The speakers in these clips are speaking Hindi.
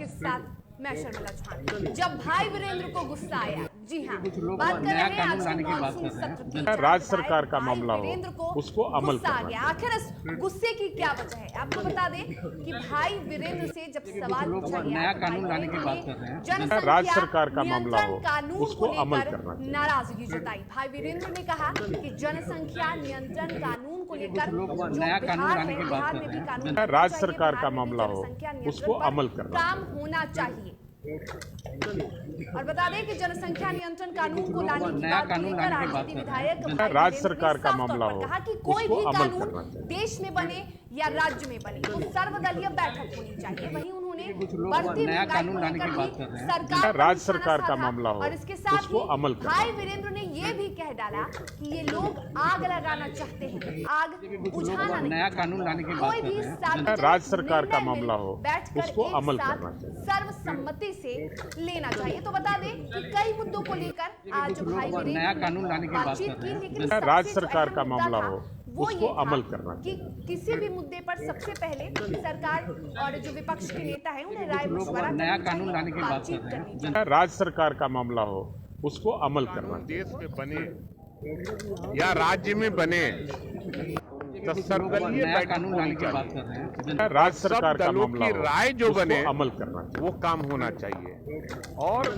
आपके साथ मैं शर्मिला छान। जब भाई वीरेंद्र को गुस्सा आया, जी हाँ, बात कर रहे हैं आज के मॉनसून सत्र की। राज्य सरकार का मामला हो, उसको अमल गुस्सा आ गया। आखिर इस गुस्से की क्या वजह है? आपको बता दें कि भाई वीरेंद्र से जब सवाल पूछा गया, कानून लाने की बात कर रहे हैं। राज्य सरकार का मामला हो, कानून उसको को अमल लेकर करना चाहिए। नाराजगी जताई। भाई वीरेंद्र ने कहा कि जनसंख्या नियंत्रण कानून को लेकर जो बिहार है, बिहार में भी कानून राज्य सरकार का मामला हो, उसको अमल करना काम होना चाहिए। और बता दें कि जनसंख्या नियंत्रण कानून को लाने की बात को लेकर आरजेडी विधायक राज्य सरकार का मामला हो, कहा कि कोई भी उसको अमल कानून करना चाहिए। देश में बने या राज्य में बने तो सर्वदलीय बैठक होनी चाहिए। वहीं उन्होंने बढ़ती महंगाई को लेकर भी सरकार राज्य सरकार का मामला हो, और इसके साथ उसको ही अमल करना भाई वीरेंद्र ने ये भी कह डाला कि ये लोग आग लगाना चाहते हैं, आग बुझाना नहीं। नया कानून लाने की बात कोई भी सार्वजनिक राज्य सरकार का निर्णय मामला हो, बैठकर उसको एक अमल साथ करना चाहिए। सर्वसम्मति से लेना चाहिए। तो बता दें कि कई मुद्दों को लेकर आज भाई नया कानून लाने की बात बातचीत कर रहे की, हैं। लेकिन राज्य सबसे जो सरकार अहम का मुद्दा मामला था, हो, वो उसको ये था अमल करना कि किसी भी मुद्दे पर सबसे पहले सरकार और जो विपक्ष के नेता हैं उन्हें राय मशवरा नया करनी कानून लाने की चाहिए, बात बातचीत कर रहे हैं। करनी चाहिए। राज्य सरकार का मामला हो, उसको अमल करना चाहिए। देश में बने या राज्य में बने तो सर्वदलीय नया बैठक कानून लाने होनी की बात चाहिए। कर रहे हैं। राज्य सब सरकार का दलों मामला की हो, राय जो उसको बने अमल करना चाहिए। वो काम होना चाहिए और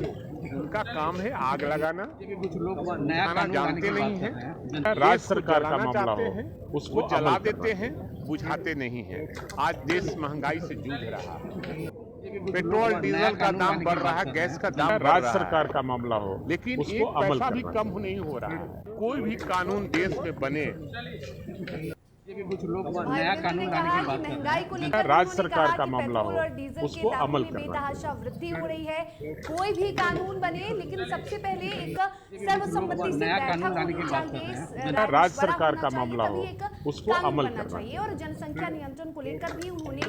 उनका काम है आग लगाना। कुछ लोग नया बुझाना कानून लाने जानते की नहीं बात हैं। कर रहे हैं। राज्य देश को सरकार का जलाना मामला चाहते हो, हैं, उसको वो जला अमल करना देते हैं, बुझाते नहीं हैं। आज देश महंगाई से जूझ रहा है। पेट्रोल डीजल का दाम बढ़ रहा है, गैस का दाम बढ़ राज्य रहा सरकार है, का मामला हो, लेकिन उसको एक अमल पैसा भी करना कम नहीं हो रहा है। कोई भी कानून देश में बने कुछ लोग भाई नया वीरेंद्र कानून ने लाने कहा की कि बात कर रहे महंगाई हैं। को लेकर राज्य उन्होंने सरकार कहा का कि मामला पेट्रोल हो, और डीजल के उसको दामों अमल में करना बेतहाशा वृद्धि हो रही है। कोई भी कानून बने, लेकिन सबसे पहले एक सर्वसम्मति से नया बैठक कानून लाने होनी की बात कर चाहिए, रहे हैं। राय राज्य मशवरा सरकार होना का चाहिए, मामला तभी हो, एक उसको कानून अमल बनना करना चाहिए। और जनसंख्या नियंत्रण को लेकर भी उन्होंने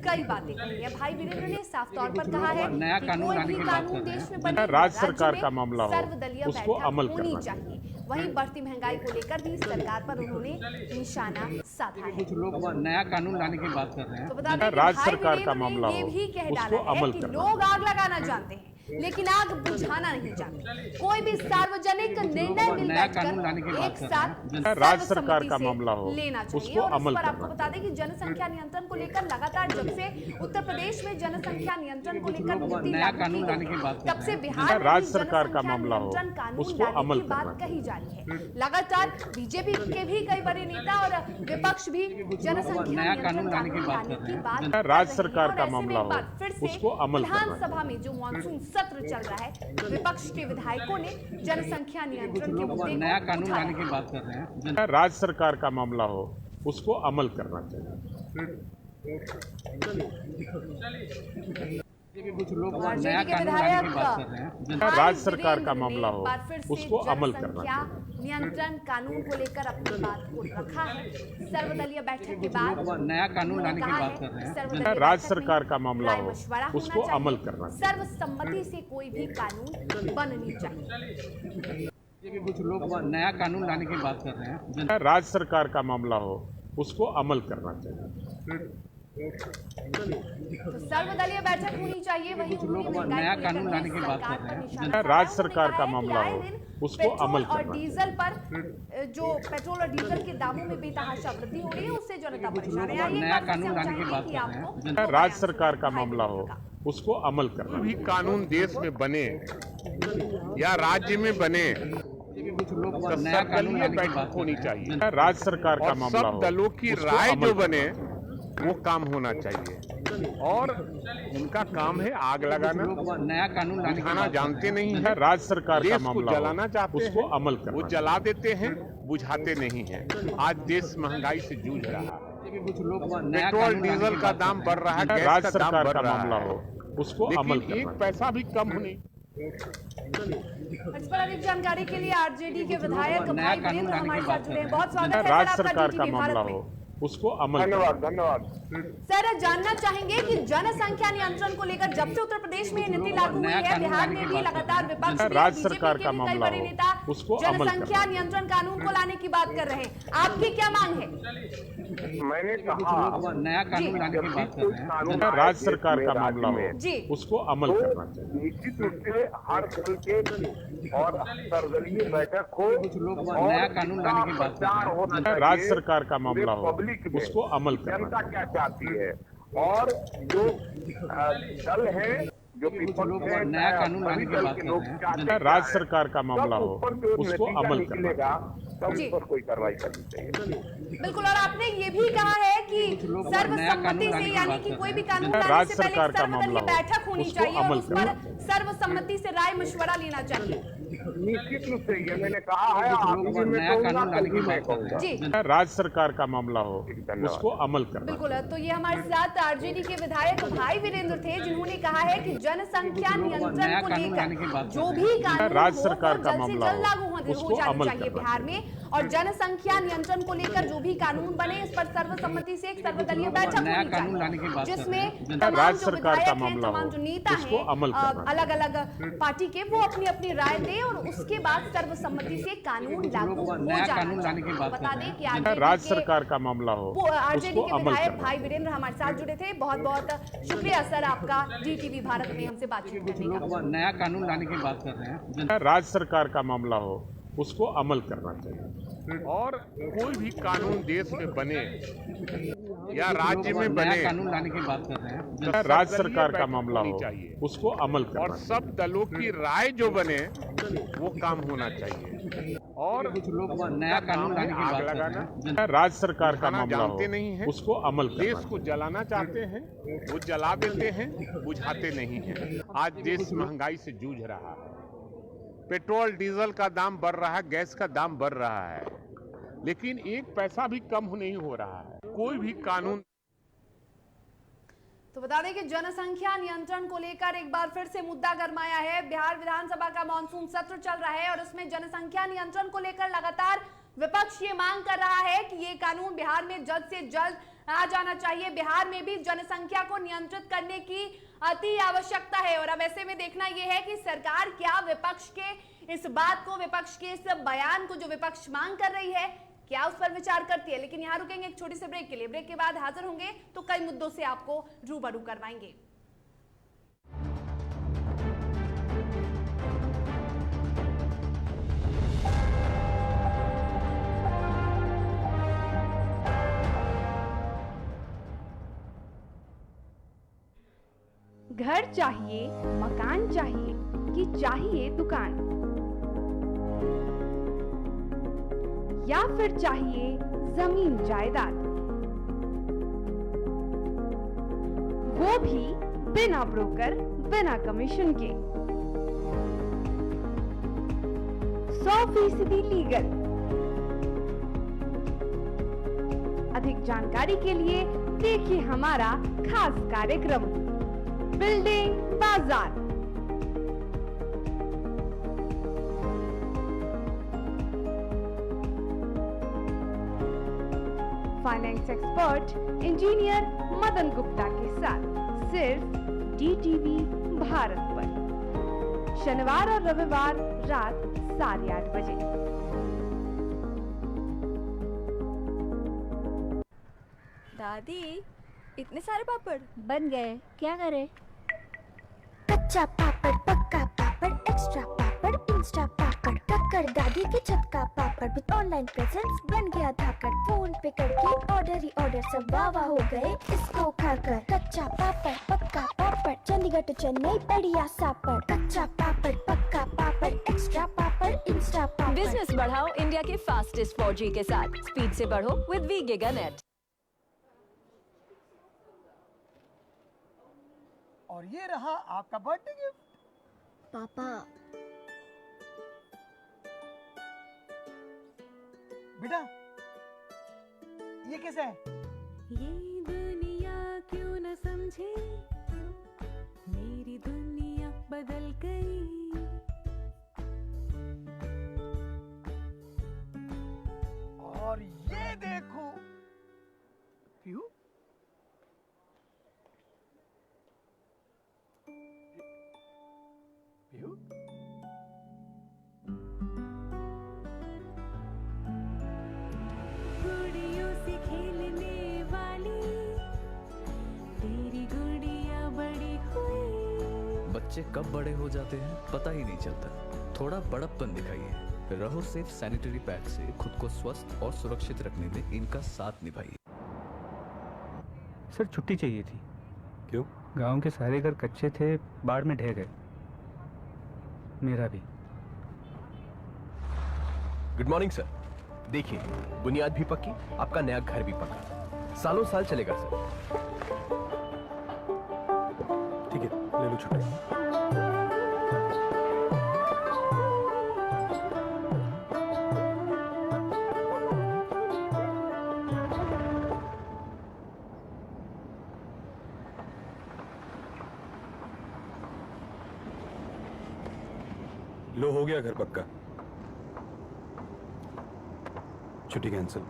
कई बातें कही है। भाई वीरेंद्र ने साफ तौर पर कहा है नया कि कानून कोई लाने भी की बात कानून कर रहे देश हैं। में बने, राज्य सरकार में का मामला हो, सर्वदलीय उसको बैठक अमल होनी करना चाहिए। वहीं बढ़ती महंगाई को लेकर भी सरकार पर उन्होंने निशाना साधा है। कुछ लोग नया कानून लाने की बात कर रहे हैं। तो बता दें कि राज्य भाई सरकार का वीरेंद्र ने मामला ये हो, भी कह उसको डाला है अमल कि करना लोग आग लगाना जानते हैं, लेकिन आग बुझाना नहीं जानते। कोई भी सार्वजनिक निर्णय मिल नया कानून लाने की बैठकर बात एक कर साथ रहे हैं। राज्य सरकार सर्वसम्मति का से मामला हो, लेना चाहिए। उसको और इस अमल पर आपको करना बता दें कि जनसंख्या नियंत्रण को लेकर लगातार जब से उत्तर प्रदेश में जनसंख्या नियंत्रण को लेकर नीति नया लागू की कानून लाने की गई, बात कर तब से रहे हैं। बिहार में राज्य भी सरकार का जनसंख्या मामला हो, नियंत्रण कानून उसको लाने अमल की बात करना कही जा रही है। लगातार बीजेपी के भी कई बड़े नेता और विपक्ष भी जनसंख्या नया नियंत्रण कानून लाने की कानून बात लाने कर की रहे हैं। बात राज्य कर रहे हैं। सरकार और का ऐसे में मामला एक हो, बार फिर से उसको अमल करना विधानसभा में जो मानसून सत्र चल रहा है, विपक्ष के विधायकों ने जनसंख्या नियंत्रण के मुद्दे नया को कानून लाने उठाया। की बात कर रहे हैं। राज्य सरकार का मामला हो, उसको अमल करना चाहिए। कुछ लोग आरजेडी नया के कानून लाने की विधायक बात कर रहे हैं। भाई राज्य सरकार का वीरेंद्र मामला ने हो, एक बार फिर से उसको अमल करना जनसंख्या चाहिए। नियंत्रण कानून को लेकर अपनी बात को रखा है। सर्वदलीय बैठक के बाद नया कानून लाने की कहा बात है कर रहे कि हैं। सर्वदलीय राज्य बैठक सरकार में का मामला राय हो, मशवरा होना उसको चाहिए, अमल करना चाहिए। सर्वसम्मति से कोई भी कानून बननी चाहिए। कुछ लोग नया कानून लाने की बात कर रहे हैं। राज्य सरकार का मामला हो, उसको अमल करना चाहिए। तो सर्वदलीय बैठक होनी चाहिए। वहीं उन्होंने महंगाई नया को कानून लेकर लाने भी की बात सरकार कर पर रहे हैं। निशाना साधा। राज्य सरकार उन्होंने का कहा है कि मामला आए हो, दिन उसको पेट्रोल अमल और करना डीजल पर जो पेट्रोल और डीजल के दामों में बेतहाशा वृद्धि हो रही है, उससे जनता परेशान है। आइए नया एक बार फिर से कानून हम लाने की चाहेंगे बात कि कर रहे हैं। आपको राज्य बयान सरकार का सुनाएं मामला हो, का। उसको अमल करना कोई भी चाहिए। कानून देश में बने या राज्य में बने कुछ लोग तो नया कानून सर्वदलीय लाने की बैठक बात होनी कर रहे हैं। चाहिए राज्य सरकार का और मामला सब हो, दलों की उसको राय अमल जो करना बने चाहिए। वो काम होना चाहिए और उनका काम है आग लगाना। नया कानून लाने की बुझाना बात कर रहे जानते हैं। नहीं है, राज्य सरकार का देश को मामला हो, जलाना चाहते उसको हैं, अमल वो करना जला देते हैं, बुझाते नहीं हैं। आज देश महंगाई से जूझ रहा है। कुछ लोग नया पेट्रोल कानून लाने डीजल की का बात दाम कर बढ़ रहे रहा है, हैं। गैस राज्य का दाम सरकार बढ़ का रहा मामला है, हो, उसको अमल लेकिन करना एक पैसा भी कम नहीं। इस पर अधिक जानकारी के लिए आरजेडी के विधायक नया भाई कानून वीरेंद्र लाने की हमारे बात साथ कर जुड़े हैं। रहे बहुत हैं। स्वागत है सर राज्य आपका सरकार का डीटीवी मामला भारत हो, में। उसको अमल करना धन्यवाद धन्यवाद। सर, जानना चाहेंगे कि जनसंख्या नियंत्रण को लेकर जब से उत्तर प्रदेश में नीति लागू हुई है, बिहार में भी लगातार विपक्ष राज्य सरकार का मामला कई बड़े हो, नेता उसको अमल जनसंख्या करना। नियंत्रण कानून को लाने की बात कर रहे हैं। आपकी क्या मांग है? मैंने कहा नया कानून लाने की बात कर रहे हैं। राज्य सरकार का मामला हो, जी। उसको अमल करना चाहिए। निश्चित रूप से हर दल के और सर्वदलीय बैठक हो, नया कानून लाने की बात कर रहे हैं। होना चाहिए। राज्य सरकार का मामला हो, पब्लिक में उसको अमल करना जनता चाहिए। क्या चाहती है, और जो दल है, जो विपक्ष है, नया कानून लाने की दल बात के कर लोग रहे हैं। चाहते क्या राज्य है। सरकार का मामला जब हो, ऊपर से उसको नतीजा अमल करना निकलेगा, तब जी। उस पर कोई कार्रवाई करनी चाहिए। बिल्कुल, और आपने ये भी कहा है कि सर्वसम्मति से, यानी कि कोई भी कानून लाने राज्य से पहले सरकार एक का सर्वदलीय मामला हो, बैठक होनी उसको चाहिए और अमल उस पर करना चाहिए। सर्वसम्मति से राय मशवरा लेना चाहिए। निश्चित रूप से ये मैंने कहा है, आज भी मैं नया कहूंगा, कानून लाने कल की भी मैं बात कर रहे कहूंगा। जी राज्य सरकार का मामला हो, उसको अमल करना बिल्कुल। तो ये हमारे साथ आरजेडी के विधायक भाई वीरेंद्र थे, जिन्होंने कहा है कि जनसंख्या नियंत्रण को लेकर जो भी कानून राज्य हो, सरकार वो का जल्द से मामला जल्द लागू हो उसको जाना अमल चाहिए करना बिहार में, और जनसंख्या नियंत्रण को लेकर जो भी कानून बने, इस पर सर्वसम्मति से एक सर्वदलीय बैठक नया होनी कानून लाने की चाहिए, बात कर रहे जिसमें हैं। तमाम राज्य जो सरकार का विधायक हैं, मामला तमाम हो, जो नेता उसको अमल करना हैं, अलग अलग पार्टी के, वो अपनी अपनी राय दें और उसके बाद सर्वसम्मति से कानून लागू हो नया जाना कानून लाने की चाहिए। बात बता कर रहे दें कि हैं। आरजेडी राज्य के सरकार का मामला हो, आरजेडी उसको के अमल विधायक करना भाई वीरेंद्र हमारे साथ जुड़े थे। बहुत बहुत शुक्रिया सर आपका GTV भारत में हमसे बातचीत करने का। नया कानून लाने की बात कर रहे हैं। राज्य सरकार का मामला हो, उसको अमल करना चाहिए। और कोई भी कानून देश में बने या राज्य में बने, नया कानून लाने की बात कर रहे हैं। राज्य सरकार का बैठक मामला होनी हो, चाहिए। उसको अमल और करना सब दलों की राय जो बने वो काम होना चाहिए। और नया कानून लाने की आग बात कर लगाना, रहे हैं। राज्य सरकार का खाना मामला हो, जानते नहीं हैं, उसको अमल देश करना को जलाना चाहते हैं, वो जला देते हैं, बुझाते नहीं हैं। आज देश महंगाई से जूझ रहा है, पेट्रोल डीजल का दाम बढ़ रहा है, गैस का दाम बढ़ रहा है, लेकिन एक पैसा भी कम नहीं हो रहा है। कोई भी कानून। तो बता दें कि जनसंख्या नियंत्रण को लेकर एक बार फिर से मुद्दा गरमाया है। बिहार विधानसभा का मानसून सत्र चल रहा है और उसमें जनसंख्या नियंत्रण को लेकर लगातार विपक्ष ये मांग कर रहा है कि ये कानून बिहार में जल्द से जल्द आ जाना चाहिए। बिहार में भी जनसंख्या को नियंत्रित करने की अति आवश्यकता है। और अब ऐसे में देखना यह है कि सरकार क्या विपक्ष के इस बात को, विपक्ष के इस बयान को जो विपक्ष मांग कर रही है, क्या उस पर विचार करती है। लेकिन यहाँ रुकेंगे एक छोटी सी ब्रेक के लिए। ब्रेक के बाद हाजिर होंगे तो कई मुद्दों से आपको रूबरू करवाएंगे। घर चाहिए, मकान चाहिए कि चाहिए दुकान, या फिर चाहिए जमीन जायदाद, वो भी बिना ब्रोकर, बिना कमीशन के, 100% लीगल। अधिक जानकारी के लिए देखिए हमारा खास कार्यक्रम बिल्डिंग बाजार। Finance expert engineer Madan Gupta के साथ सिर्फ DTV भारत पर, शनिवार और रविवार रात 8:30 बजे। दादी, इतने सारे पापड़ बन गए, क्या करे? कच्चा पापड़, पक्का पापड़, एक्स्ट्रा पापड़, इंस्टा पापड़, टक्कर दादी के छत का पापड़ विद ऑनलाइन प्रेजेंस बन गया धाकड़। फोन पे करके ऑर्डर ही ऑर्डर, सब वाह हो गए इसको खाकर। कच्चा पापड़, पक्का पापड़, चंडीगढ़ to चेन्नई बढ़िया सापड़। कच्चा पापड़, पक्का पापड़, एक्स्ट्रा पापड़, इंस्टा पापड़। बिजनेस बढ़ाओ इंडिया के फास्टेस्ट 4G के साथ। स्पीड से बढ़ो विद वी गिगानेट। और ये रहा आपका बर्थडे गिफ्ट। पापा, बेटा ये कैसा है? ये दुनिया क्यों न समझे, मेरी दुनिया बदल गई। और ये देखो पीहू, गुड़ियों से खेलने वाली तेरी गुड़िया बड़ी हुई। बच्चे कब बड़े हो जाते हैं पता ही नहीं चलता। थोड़ा बड़प्पन दिखाइए। रहो सेफ सैनिटरी पैड से खुद को स्वस्थ और सुरक्षित रखने में इनका साथ निभाइए। सर छुट्टी चाहिए थी। क्यों? गांव के सारे घर कच्चे थे, बाढ़ में ढह गए। मेरा भी। Good morning sir. देखिए, बुनियाद भी पक्की, आपका नया घर भी पक्का, सालों साल चलेगा सर। ठीक है, ले लो छुट्टी। लो, हो गया घर पक्का। छुट्टी कैंसिल।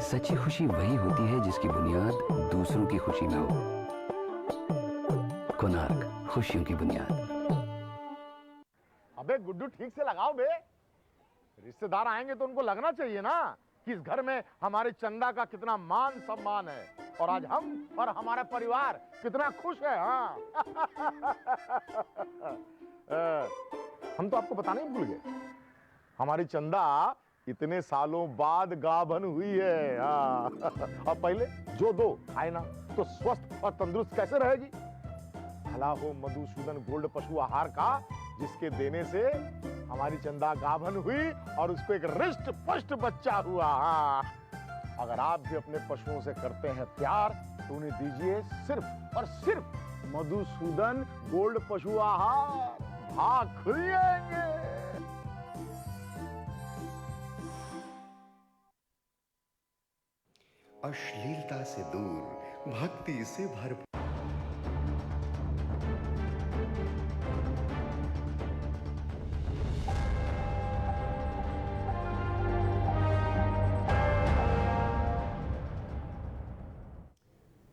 सच्ची खुशी वही होती है जिसकी बुनियाद दूसरों की खुशी में हो। कोणार्क, खुशियों की बुनियाद। अबे गुड्डू, ठीक से लगाओ बे। रिश्तेदार आएंगे तो उनको लगना चाहिए ना कि इस घर में हमारे चंदा का कितना मान सम्मान है और आज हम और हमारा परिवार कितना खुश है। हाँ हम तो आपको बताना ही भूल गए, हमारी चंदा इतने सालों बाद गाभन हुई है। हाँ और पहले जो दो खाए ना तो स्वस्थ और तंदुरुस्त कैसे रहेगी। भला हो मधुसूदन गोल्ड पशु आहार का, जिसके देने से हमारी चंदा गाभन हुई और उसको एक रिष्ट पुष्ट बच्चा हुआ। हाँ अगर आप भी अपने पशुओं से करते हैं प्यार तो उन्हें दीजिए सिर्फ और सिर्फ मधुसूदन गोल्ड पशु आहार। भाग खुल जाएंगे। अश्लीलता से दूर, भक्ति से भरपूर।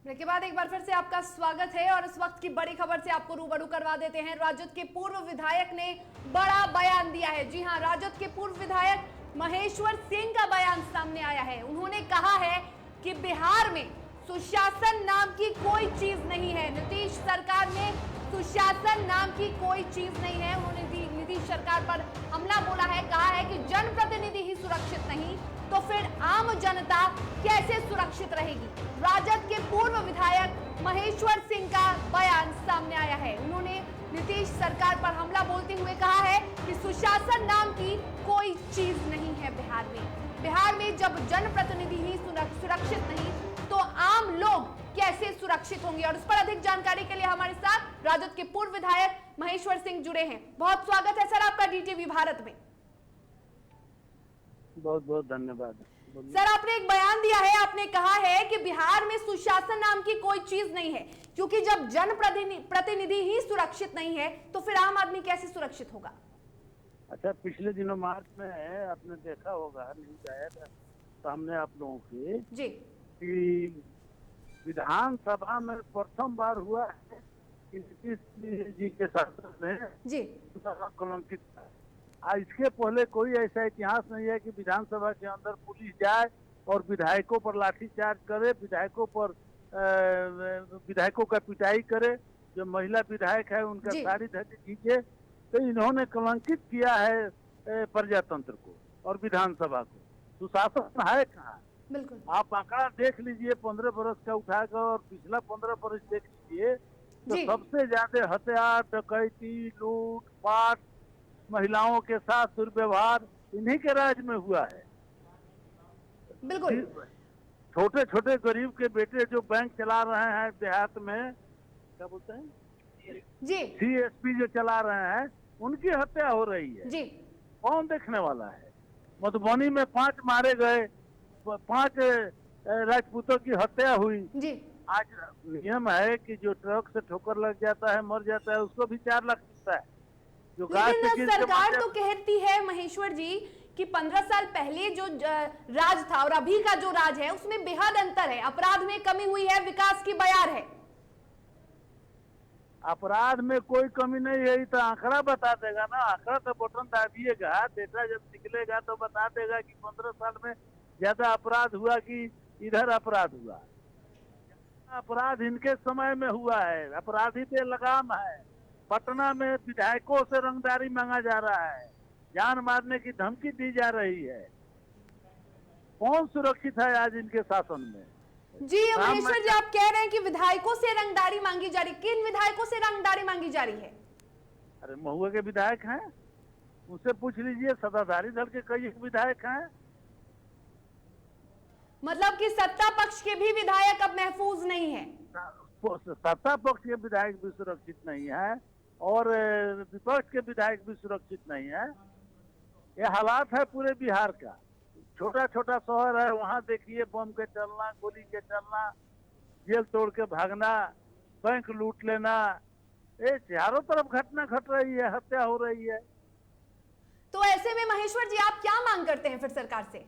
के बाद एक बार फिर से आपका स्वागत है और इस वक्त की बड़ी खबर से आपको रूबरू करवा देते हैं। राजद के पूर्व विधायक ने बड़ा बयान दिया है। जी हां, राजद के पूर्व विधायक महेश्वर सिंह का बयान सामने आया है। उन्होंने कहा है कि बिहार में सुशासन नाम की कोई चीज नहीं है। नीतीश सरकार में सुशासन नाम की कोई चीज नहीं है। उन्होंने नीतीश सरकार पर हमला बोला है, कहा है कि जनप्रतिनिधि ही सुरक्षित नहीं तो फिर आम जनता कैसे सुरक्षित रहेगी। राजद के पूर्व विधायक महेश्वर सिंह का बयान सामने आया है। उन्होंने नीतीश सरकार पर हमला बोलते हुए कहा है कि सुशासन नाम की कोई चीज नहीं है बिहार में। बिहार में जब जनप्रतिनिधि ही सुरक्षित नहीं तो आम लोग कैसे सुरक्षित होंगे। और इस पर अधिक जानकारी के लिए हमारे साथ राजद के पूर्व विधायक महेश्वर सिंह जुड़े हैं। बहुत स्वागत है सर आपका डीटीवी भारत में। बहुत बहुत धन्यवाद। सर, आपने एक बयान दिया है, आपने कहा है कि बिहार में सुशासन नाम की कोई चीज नहीं है, क्योंकि जब जनप्रतिनिधि ही सुरक्षित नहीं है तो फिर आम आदमी कैसे सुरक्षित होगा। अच्छा, पिछले दिनों मार्च में आपने देखा होगा, न्यूज आया था सामने आप लोगों के जी कि विधानसभा में प्रथम बार हुआ है कि नीतीश जी के शासन में जी कलंकित था। इसके पहले कोई ऐसा इतिहास नहीं है कि विधानसभा के अंदर पुलिस जाए और विधायकों पर लाठीचार्ज करे, विधायकों का पिटाई करे, जो महिला विधायक है उनका साड़ी धज्जी खींचे। तो इन्होंने कलंकित किया है प्रजातंत्र को और विधानसभा को। सुशासन है कहाँ? बिल्कुल आप आंकड़ा देख लीजिए 15 बरस का उठाकर और पिछला 15 बरस देख लीजिए तो सबसे ज्यादा हत्या, डकैती, लूट पाट, महिलाओं के साथ दुर्व्यवहार इन्हीं के राज में हुआ है। बिल्कुल छोटे छोटे गरीब के बेटे जो बैंक चला रहे हैं देहात में, क्या बोलते हैं जी, CSP जो चला रहे हैं, उनकी हत्या हो रही है जी। कौन देखने वाला है? मधुबनी में 5 मारे गए, 5 राजपूतों की हत्या हुई जी। आज नियम है कि जो ट्रक से ठोकर लग जाता है, मर जाता है, उसको भी 4 लाख मिलता है। लेकिन सरकार तो कहती है महेश्वर जी कि 15 साल पहले जो राज था और अभी का जो राज है उसमें बेहद अंतर है, अपराध में कमी हुई है, विकास की बयार है। अपराध में कोई कमी नहीं है, तो आंकड़ा बता देगा ना। आंकड़ा तो बटन दाबिएगा, डेटा जब निकलेगा तो बता देगा कि 15 साल में ज्यादा अपराध हुआ कि इधर अपराध हुआ। अपराध इनके समय में हुआ है, अपराधी पे लगाम है। पटना में विधायकों से रंगदारी मांगा जा रहा है, जान मारने की धमकी दी जा रही है। कौन सुरक्षित है आज इनके शासन में? जी महेश्वर जी, आप कह रहे हैं कि विधायकों से रंगदारी मांगी जा रही, किन विधायकों से रंगदारी मांगी जा रही है? अरे महुआ के विधायक हैं, उनसे पूछ लीजिए। सत्ताधारी दल के कई विधायक हैं। मतलब कि सत्ता पक्ष के भी विधायक अब महफूज नहीं है? सत्ता पक्ष के विधायक भी सुरक्षित नहीं है और विपक्ष के विधायक भी सुरक्षित नहीं है। ये हालात है पूरे बिहार का। छोटा छोटा शहर है, वहाँ देखिए बम के चलना, गोली के चलना, जेल तोड़ के भागना, बैंक लूट लेना, ये चारों तरफ घटना घट रही है, हत्या हो रही है। तो ऐसे में महेश्वर जी आप क्या मांग करते हैं फिर सरकार से?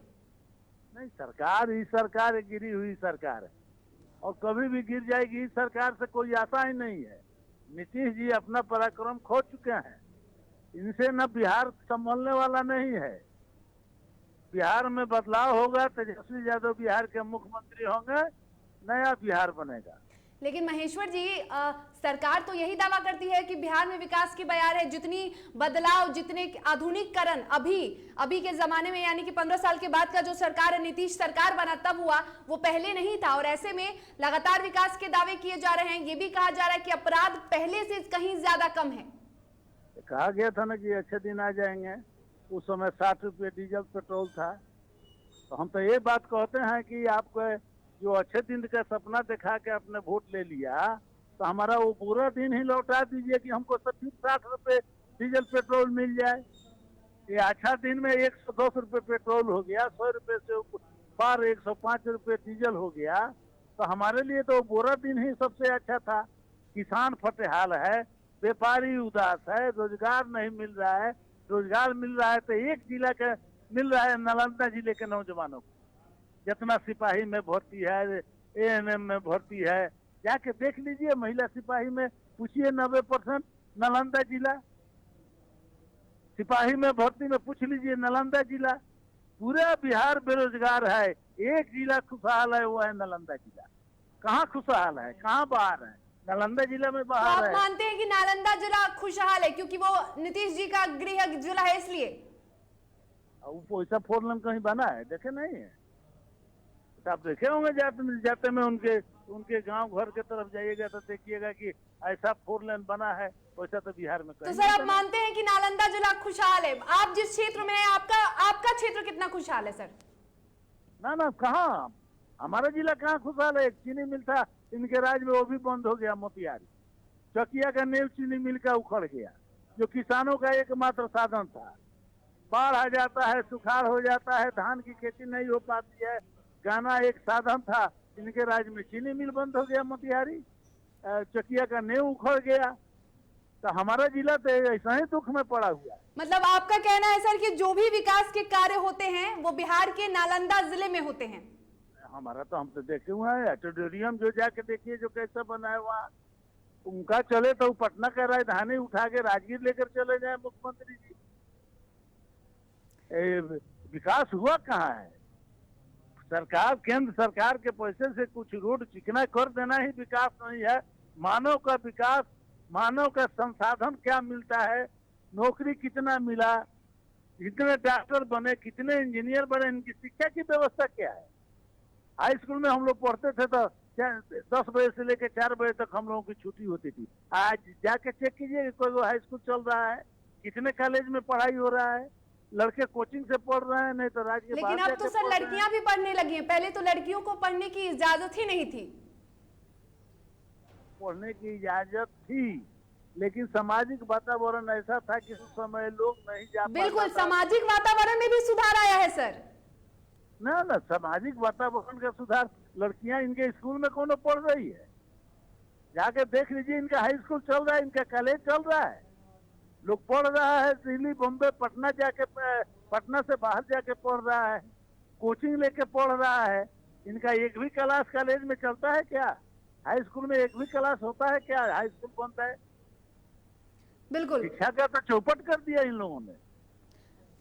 नहीं, सरकार ही सरकार है, गिरी हुई सरकार है और कभी भी गिर जाएगी। इस सरकार से कोई आशा ही नहीं है। नीतीश जी अपना पराक्रम खो चुके हैं, इनसे न बिहार संभलने वाला नहीं है। बिहार में बदलाव होगा, तेजस्वी यादव बिहार के मुख्यमंत्री होंगे, नया बिहार बनेगा। लेकिन महेश्वर जी सरकार तो यही दावा करती है कि बिहार में विकास की बयार है। जितनी बदलाव, जितने आधुनिकीकरण अभी के जमाने में, यानी कि 15 साल के बाद का जो सरकार है, नीतीश सरकार बना तब हुआ, वो पहले नहीं था। और ऐसे में लगातार विकास के दावे किए जा रहे हैं। ये भी कहा जा रहा है कि अपराध पहले से कहीं ज्यादा कम है। कहा गया था ना कि अच्छे दिन आ जाएंगे। उस समय 60 रुपये डीजल पेट्रोल था। तो हम तो ये बात कहते हैं कि आपको जो अच्छे दिन का सपना दिखा के आपने वोट ले लिया, तो हमारा वो बुरा दिन ही लौटा दीजिए कि हमको 60 रुपये डीजल पेट्रोल मिल जाए। ये अच्छा दिन में 110 रुपये पेट्रोल हो गया, 100 रुपये से पार 105 रुपये डीजल हो गया। तो हमारे लिए तो बुरा दिन ही सबसे अच्छा था। किसान फटेहाल है, व्यापारी उदास है, रोजगार नहीं मिल रहा है। रोजगार मिल रहा है तो एक जिला के मिल रहा है, नालंदा जिले के नौजवानों को। जितना सिपाही में भर्ती है, एएनएम में भर्ती है, जाके देख लीजिए। महिला सिपाही में पूछिए 90% नालंदा जिला। सिपाही में भर्ती में पूछ लीजिए नालंदा जिला। पूरा बिहार बेरोजगार है, एक जिला खुशहाल है, वो है नालंदा जिला। कहाँ खुशहाल है, कहाँ बाहर है? नालंदा जिला में बाहर तो है। आप मानते हैं कि नालंदा जिला खुशहाल है क्योंकि वो नीतीश जी का गृह जिला है, इसलिए? वैसा 4 लेन कहीं बना है? देखे नहीं है? तो आप देखे होंगे जाते में उनके गांव घर के तरफ जाइएगा तो देखिएगा कि ऐसा 4 लेन बना है। वैसा तो बिहार में तो सर आप मानते हैं कि नालंदा जिला खुशहाल है? आप जिस क्षेत्र में है, आपका क्षेत्र कितना खुशहाल है सर? ना कहाँ, हमारा जिला कहाँ खुशहाल है? एक चीनी मिल था इनके राज में, वो भी बंद हो गया। मोतिहारी चकिया का नींव चीनी मिल का उखड़ गया, जो किसानों का एकमात्र साधन था। बाढ़ आ जाता है, सुखाड़ हो जाता है, धान की खेती नहीं हो पाती है, गाना एक साधन था। इनके राज में चीनी मिल बंद हो गया, मोतिहारी चकिया का नींव उखड़ गया। तो हमारा जिला तो ऐसा ही दुख में पड़ा हुआ है। मतलब आपका कहना है सर कि जो भी विकास के कार्य होते हैं वो बिहार के नालंदा जिले में होते हैं? हमारा तो हम तो देखे हुए हैं। ऑडिटोरियम जो जाके देखिए जो कैसा बना है वहाँ, उनका चले तो पटना का राजधानी उठा के राजगीर लेकर चले जाए मुख्यमंत्री जी। विकास हुआ कहाँ है? सरकार, केंद्र सरकार के पैसे से कुछ रोड चिकना कर देना ही विकास नहीं है। मानव का विकास, मानव का संसाधन क्या मिलता है, नौकरी कितना मिला, कितने डॉक्टर बने, कितने इंजीनियर बने, इनकी शिक्षा की व्यवस्था क्या है? हाई स्कूल में हम लोग पढ़ते थे तो 10 बजे से लेकर 4 बजे तक हम लोगों की छुट्टी होती थी। आज जाके चेक कीजिए कोई हाई स्कूल चल रहा है, कितने कॉलेज में पढ़ाई हो रहा है, लड़के कोचिंग से पढ़ रहे हैं, नहीं तो राज्य के बाहर। लेकिन अब तो सर लड़कियां भी पढ़ने लगी हैं, पहले तो लड़कियों को पढ़ने की इजाजत ही नहीं थी। पढ़ने की इजाजत थी, लेकिन सामाजिक वातावरण ऐसा था कि उस समय लोग नहीं जा पाते। बिल्कुल, सामाजिक वातावरण में भी सुधार आया है सर। ना सामाजिक वातावरण का सुधार, लड़कियां इनके स्कूल में कौन पढ़ रही है? जाके देख लीजिए, इनका हाई स्कूल चल रहा है, इनका कॉलेज चल रहा है। लोग पढ़ रहा है, दिल्ली बम्बे पटना जाके, पटना से बाहर जाके पढ़ रहा है, कोचिंग लेके पढ़ रहा है। इनका एक भी क्लास कॉलेज में चलता है क्या? हाई स्कूल में एक भी क्लास होता है क्या? हाई स्कूल बनता है? बिल्कुल, शिक्षा का तो चौपट कर दिया इन लोगों ने।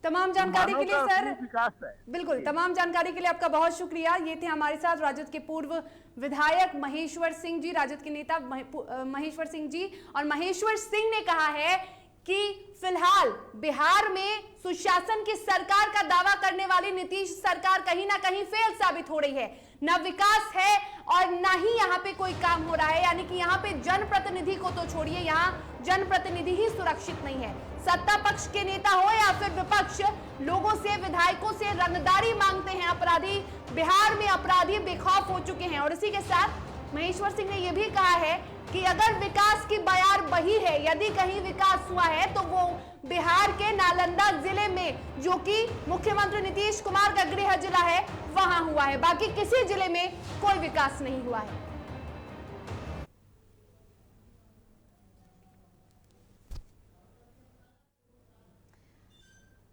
तमाम जानकारी के लिए सर, विकास है। बिल्कुल, तमाम जानकारी के लिए आपका बहुत शुक्रिया। ये थे हमारे साथ राजद के पूर्व विधायक महेश्वर सिंह जी, राजद के नेता महेश्वर सिंह जी। और महेश्वर सिंह ने कहा है कि फिलहाल बिहार में सुशासन की सरकार का दावा करने वाली नीतीश सरकार कहीं ना कहीं फेल साबित हो रही है। न विकास है और न ही यहाँ पे कोई काम हो रहा है, यानी कि यहाँ पे जनप्रतिनिधि को तो छोड़िए, यहाँ जनप्रतिनिधि ही सुरक्षित नहीं है। सत्ता पक्ष के नेता हो या फिर विपक्ष, लोगों से, विधायकों से रंगदारी मांगते हैं अपराधी। बिहार में अपराधी बेखौफ हो चुके हैं। और इसी के साथ महेश्वर सिंह ने यह भी कहा है कि अगर विकास की बयार बही है, यदि कहीं विकास हुआ है तो वो बिहार के नालंदा जिले में, जो कि मुख्यमंत्री नीतीश कुमार का गृह जिला है, वहां हुआ है। बाकी किसी जिले में कोई विकास नहीं हुआ है।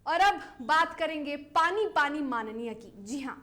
और अब बात करेंगे पानी पानी माननीय की। जी हां,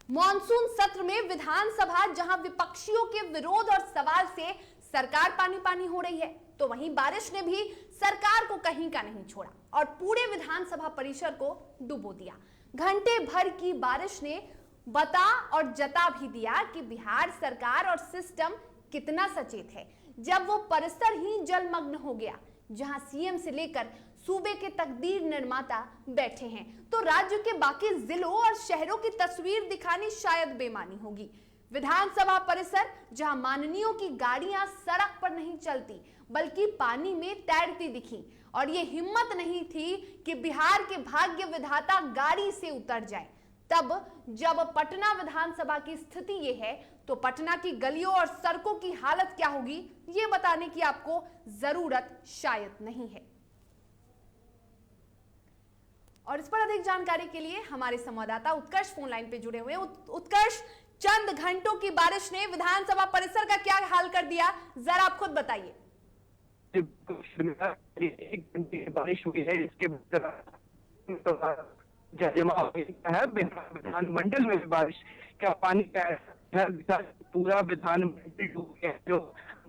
मॉनसून सत्र में विधानसभा जहां विपक्षियों के विरोध और सवाल से सरकार पानी पानी हो रही है, तो वहीं बारिश ने भी सरकार को कहीं का नहीं छोड़ा और पूरे विधानसभा परिसर को डुबो दिया। घंटे भर की बारिश ने बता और जता भी दिया कि बिहार सरकार और सिस्टम कितना सचेत है। जब वो परिसर ही जलमग्न हो गया, जहां सीएम से लेकर सूबे के तकदीर निर्माता बैठे हैं, तो राज्य के बाकी जिलों और शहरों की तस्वीर दिखानी शायद बेमानी होगी। विधानसभा परिसर जहां माननीयों की गाड़ियां सड़क पर नहीं चलती बल्कि पानी में तैरती दिखी, और ये हिम्मत नहीं थी कि बिहार के भाग्य विधाता गाड़ी से उतर जाए। तब जब पटना विधानसभा की स्थिति ये है, तो पटना की गलियों और सड़कों की हालत क्या होगी, ये बताने की आपको जरूरत शायद नहीं है। और इस पर अधिक जानकारी के लिए हमारे संवाददाता उत्कर्ष फोन लाइन पे जुड़े हुए हैं। उत्कर्ष, चंद घंटों की बारिश ने विधानसभा परिसर का क्या हाल कर दिया, जरा आप खुद बताइए। एक घंटे की बारिश हुई है, इसके बाद जलजमाव है विधानमंडल में भी बारिश का पानी का पूरा विधानमंडल डूब गया। जो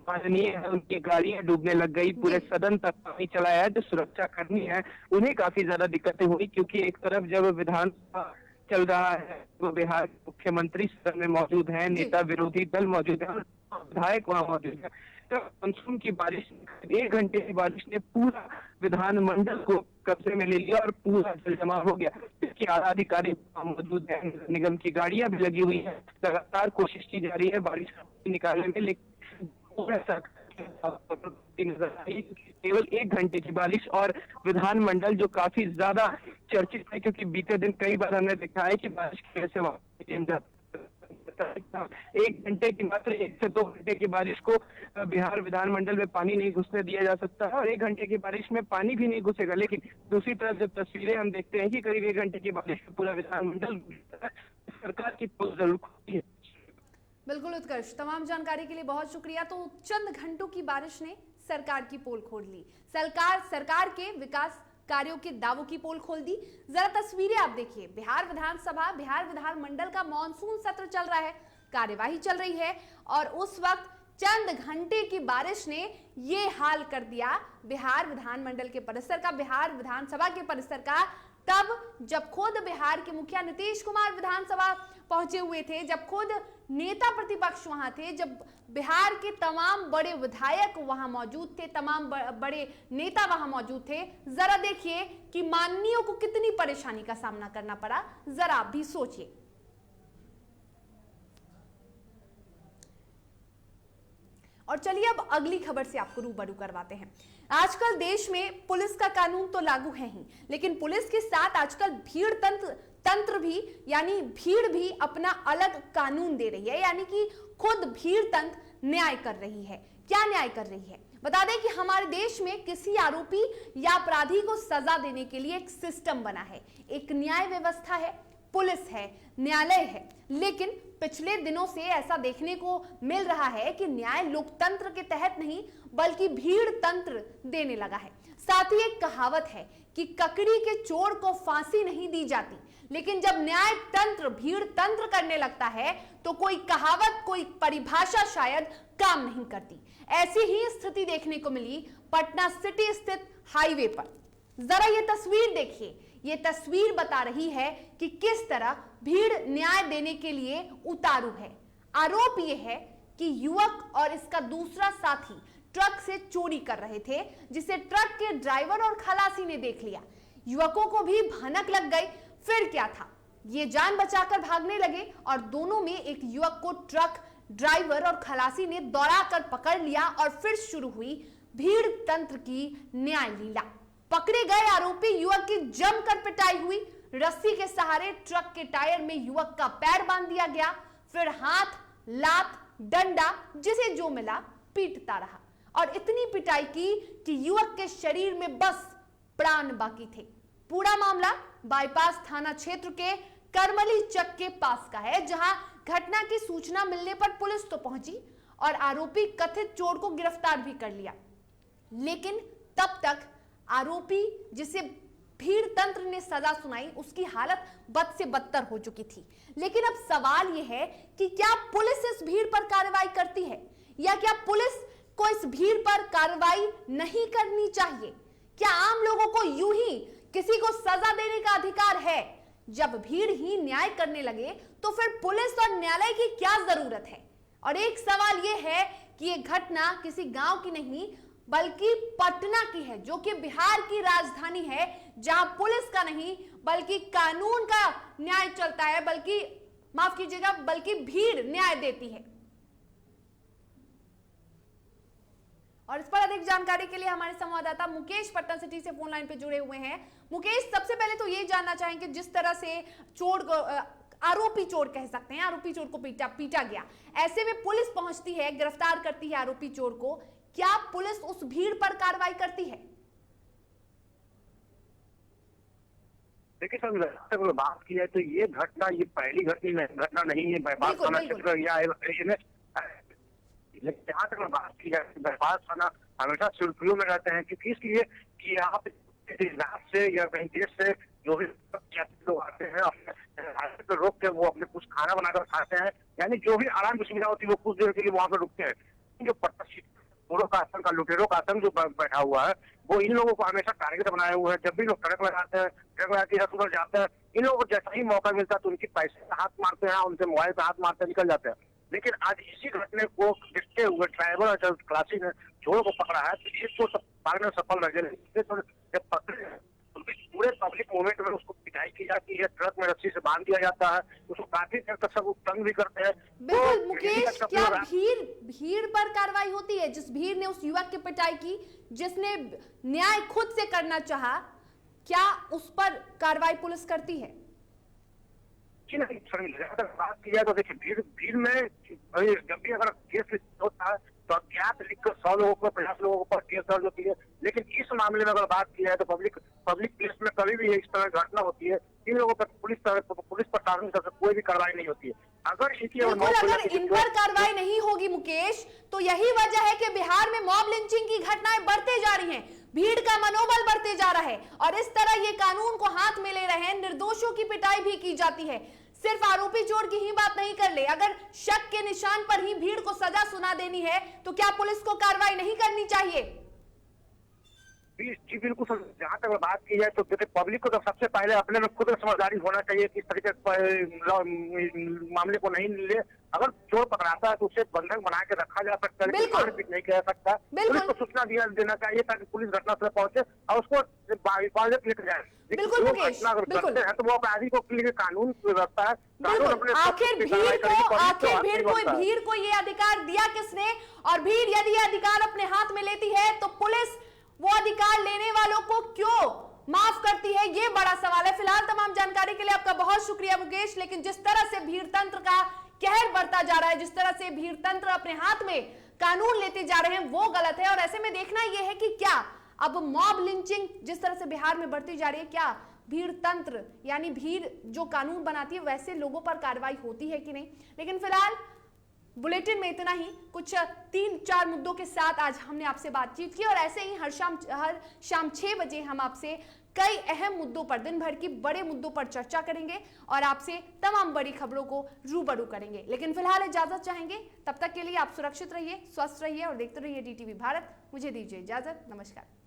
माननीय है उनकी गाड़ियां डूबने लग गई, पूरे सदन तक पानी चला है। जो सुरक्षा कर्मी है उन्हें काफी ज्यादा दिक्कतें हुई, क्योंकि एक तरफ जब विधानसभा चल रहा है वो बिहार के मुख्यमंत्री सदन में मौजूद है, नेता विरोधी दल मौजूद है, विधायक वहाँ मौजूद है। तो मानसून की बारिश, 1 घंटे की बारिश ने पूरा विधानमंडल को कब्जे में ले लिया और पूरा जलजमाव हो गया। इसके आला अधिकारी मौजूद है, निगम की गाड़ियां भी लगी हुई है, लगातार कोशिश की जा रही है बारिश निकालने में, लेकिन नजर आई। केवल 1 घंटे की बारिश और विधानमंडल जो काफी ज्यादा चर्चित है, क्योंकि बीते दिन कई बार हमने देखा है कि बारिश की वजह से 1 घंटे की मात्र 1 से 2 घंटे की बारिश को बिहार विधानमंडल में पानी नहीं घुसने दिया जा सकता है, और 1 घंटे की बारिश में पानी भी नहीं घुसेगा। लेकिन दूसरी तरफ जब तस्वीरें हम देखते हैं कि करीब 1 घंटे की बारिश में पूरा विधानमंडल, सरकार की पोल जरूर खुलती है। बिल्कुल उत्कर्ष, तमाम जानकारी के लिए बहुत शुक्रिया। तो चंद घंटों की बारिश ने सरकार की पोल खोल ली, सरकार के विकास कार्यों के दावों की पोल खोल दी। जरा तस्वीरें आप देखिए, बिहार विधानसभा, बिहार विधानमंडल का मॉनसून सत्र चल रहा है, कार्यवाही चल रही है, और उस वक्त चंद घंटे की बारिश ने ये हाल कर दिया बिहार विधानमंडल के परिसर का, बिहार विधानसभा के परिसर का। तब जब खुद बिहार के मुखिया नीतीश कुमार विधानसभा पहुंचे हुए थे, जब खुद नेता प्रतिपक्ष वहां थे, जब बिहार के तमाम बड़े विधायक वहां मौजूद थे, तमाम बड़े नेता वहां मौजूद थे, जरा देखिए कि माननीयों को कितनी परेशानी का सामना करना पड़ा, जरा आप भी सोचिए। और चलिए अब अगली खबर से आपको रूबरू करवाते हैं। आजकल देश में पुलिस का कानून तो लागू है ही, लेकिन पुलिस के साथ आजकल भीड़ तंत्र भी, यानी भीड़ भी अपना अलग कानून दे रही है, यानी कि खुद भीड़ तंत्र न्याय कर रही है। क्या न्याय कर रही है? बता दें कि हमारे देश में किसी आरोपी या अपराधी को सजा देने के लिए एक सिस्टम बना है, एक न्याय व्यवस्था है। पुलिस है, न्यायालय है। लेकिन पिछले दिनों से ऐसा देखने को मिल रहा है कि न्याय लोकतंत्र के तहत नहीं बल्कि भीड़ तंत्र देने लगा है। साथ ही एक कहावत है कि ककड़ी के चोर को फांसी नहीं दी जाती, लेकिन जब न्याय तंत्र भीड़ तंत्र करने लगता है तो कोई कहावत, कोई परिभाषा शायद काम नहीं करती। ऐसी ही स्थिति देखने को मिली पटना सिटी स्थित हाईवे पर। जरा ये तस्वीर देखिए। ये तस्वीर बता रही है कि किस तरह भीड़ न्याय देने के लिए उतारू है। आरोप यह है कि युवक और इसका दूसरा साथी ट्रक से चोरी कर रहे थे, जिसे ट्रक के ड्राइवर और खलासी ने देख लिया। युवकों को भी भनक लग गई। फिर क्या था, ये जान बचाकर भागने लगे और दोनों में एक युवक को ट्रक ड्राइवर और खलासी ने दौड़ाकर पकड़ लिया और फिर शुरू हुई भीड़ तंत्र की न्याय लीला। पकड़े गए आरोपी युवक की जमकर पिटाई हुई। रस्सी के सहारे ट्रक के टायर में युवक का पैर बांध दिया गया, फिर हाथ, लात, डंडा जिसे जो मिला पीटता रहा और इतनी पिटाई की कि युवक के शरीर में बस प्राण बाकी थे। पूरा मामला बाईपास थाना क्षेत्र के करमली चक के पास का है, जहां घटना की सूचना मिलने पर पुलिस तो पहुंची और आरोपी कथित चोर को गिरफ्तार भी कर लिया। लेकिन तब तक आरोपी जिसे भीड़ तंत्र ने सजा सुनाई, उसकी हालत बद से बदतर हो चुकी थी। लेकिन अब सवाल यह है कि क्या पुलिस इस भीड़ पर कार्रवाई करती है या क्या पुलिस को इस भीड़ पर कार्रवाई नहीं करनी चाहिए? क्या आम लोगों को यूं ही किसी को सजा देने का अधिकार है? जब भीड़ ही न्याय करने लगे तो फिर पुलिस और न्यायालय की क्या जरूरत है? और एक सवाल यह है कि यह घटना किसी गांव की नहीं बल्कि पटना की है, जो कि बिहार की राजधानी है, जहां पुलिस का नहीं बल्कि कानून का न्याय चलता है, बल्कि माफ कीजिएगा बल्कि भीड़ न्याय देती है। और इस पर अधिक जानकारी के लिए हमारे संवाददाता मुकेश पटना सिटी से फोन लाइन पे जुड़े हुए हैं। मुकेश, सबसे पहले तो ये जानना चाहेंगे, जिस तरह से चोर को आरोपी चोर कह सकते हैं, आरोपी चोर को पीटा गया, ऐसे में पुलिस पहुंचती है, गिरफ्तार करती है आरोपी चोर को, क्या पुलिस उस भीड़ पर कार्रवाई करती है? देखिए सर, अगर बात की जाए तो ये घटना ये पहली घटना नहीं है बाईपास थाना क्षेत्र या जहाँ तक बात की जाए बाईपास थाना हमेशा सुर्खियों में रहते हैं, क्योंकि इसलिए कि यहाँ पे रात से या कहीं देश से जो भी लोग आते हैं अपने पे रोक के वो अपने कुछ खाना बनाकर खाते हैं, यानी जो भी आराम की सुविधा होती है वो कुछ देर के लिए वहाँ पे रुकते हैं। जो पटना चोरों का आतंक का लुटेरों का आतंक जो बैठा हुआ है वो इन लोगों को हमेशा टारगेट बनाए हुए हैं। जब भी लोग ट्रक लगाते हैं, ट्रक लगा के इधर उधर जाते हैं, इन लोगों को जैसा ही मौका मिलता है तो उनके पैसे पे हाथ मारते हैं, उनसे मोबाइल पे हाथ मारते निकल जाते हैं। लेकिन आज इसी घटने को देखते हुए ड्राइवर और खलासी ने चोरों को पकड़ा है, तो इसको पकड़ने में सफल रहे। जब पकड़े तो पूरे पब्लिक मूवमेंट में उसको पिटाई की जाती है, ट्रक में रस्सी से बांध दिया जाता है, उसको काफी देर तक सब तंग भी करते हैं। बिल्कुल मुकेश, क्या भीड़ पर कार्रवाई होती है? जिस भीड़ ने उस युवक की पिटाई की, जिसने न्याय खुद से करना चाहा, क्या उस पर कार्रवाई पुलिस करती है? नहीं, अगर बात की जाए तो देखिए भीड़ में जब भी अगर केस होता है तो अज्ञात लिखकर 100 लोगों पर 50 लोगों पर केस दर्ज होती है। लेकिन इस मामले में अगर बात की जाए तो पब्लिक प्लेस में कभी भी इस तरह घटना होती है, इन लोगों पर पुलिस पर कानून तरफ से कोई भी कार्रवाई नहीं होती है। अगर इन पर कार्रवाई नहीं होगी मुकेश, तो यही वजह है कि बिहार में मॉब लिंचिंग की घटनाएं बढ़ते जा रही हैं, भीड़ का मनोबल बढ़ते जा रहा है और इस तरह ये कानून को हाथ में ले रहे हैं, निर्दोषों की पिटाई भी की जाती है। सिर्फ आरोपी चोर की ही बात नहीं कर ले, अगर शक के निशान पर ही भीड़ को सजा सुना देनी है तो क्या पुलिस को कार्रवाई नहीं करनी चाहिए? जी बिल्कुल सर, जहाँ तक बात की जाए तो पब्लिक को तो सबसे पहले अपने में खुद समझदारी होना चाहिए कि इस तरीके मामले को नहीं ले। अगर चोर पकड़ाता है तो उसे बंधक बना के रखा जा सकता है, लेकिन मारपीट नहीं किया जा सकता। पुलिस को सूचना देना चाहिए ताकि पुलिस घटनास्थल पहुंचे और उसको हिफाजत लेकर जाए। बिल्कुल मुकेश, बिल्कुल तो वो अपराधी को कानून व्यवस्था है। आखिर भीड़ को ये अधिकार दिया किसने? और भीड़ यदि अधिकार अपने हाथ में लेती है तो पुलिस वो अधिकार लेने वालों को क्यों माफ करती है? ये बड़ा सवाल है। फिलहाल तमाम जानकारी के लिए आपका बहुत शुक्रिया मुकेश। लेकिन जिस तरह से भीड़ तंत्र का कहर बढ़ता जा रहा है, जिस तरह से भीड़ तंत्र अपने हाथ में कानून लेते जा रहे हैं, वो गलत है। और ऐसे में देखना यह है कि क्या अब मॉब लिंचिंग जिस तरह से बिहार में बढ़ती जा रही है, क्या भीड़ तंत्र यानी भीड़ जो कानून बनाती है वैसे लोगों पर कार्रवाई होती है कि नहीं। लेकिन फिलहाल बुलेटिन में इतना ही। कुछ 3-4 मुद्दों के साथ आज हमने आपसे बातचीत की और ऐसे ही हर शाम 6 बजे हम आपसे कई अहम मुद्दों पर, दिन भर की बड़े मुद्दों पर चर्चा करेंगे और आपसे तमाम बड़ी खबरों को रूबरू करेंगे। लेकिन फिलहाल इजाजत चाहेंगे, तब तक के लिए आप सुरक्षित रहिए, स्वस्थ रहिए और देखते रहिए DTV भारत। मुझे दीजिए इजाजत, नमस्कार।